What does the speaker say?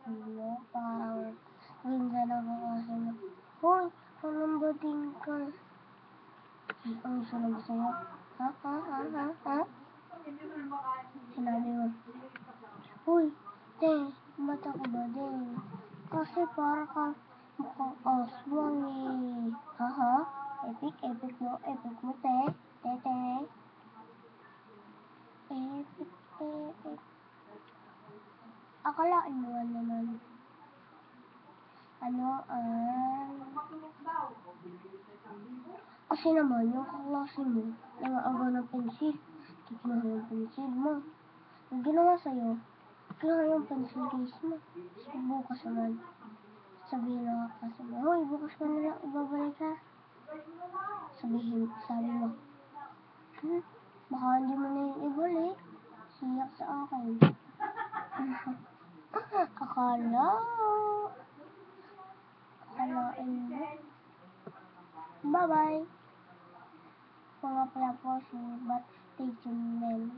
Ano, parang minsan ako kasi na, hoy, palambating ka. Ang sinabi sa'yo, ha? Sinabi mo, hoy, te, ba't ako ba din? Kasi para ka mukhang aswang eh. Ha? Epic mo, te. Te. Epic. Akalain mo naman. Kasi naman, yung kaklase mo, nang-agaw ng pensil. Kikinuha yung pensil mo. Ang ginawa sa'yo, kinuha yung pencil case mo. So, bukas naman, sabihin ng kaklase mo, hoy, bukas ka na lang ibabalik ha. Sabi mo, baka hindi mo na yung ibalik. Siyak sa akin. Akalain mo. Bye-bye. Mga pala po si But Stay Tuned din.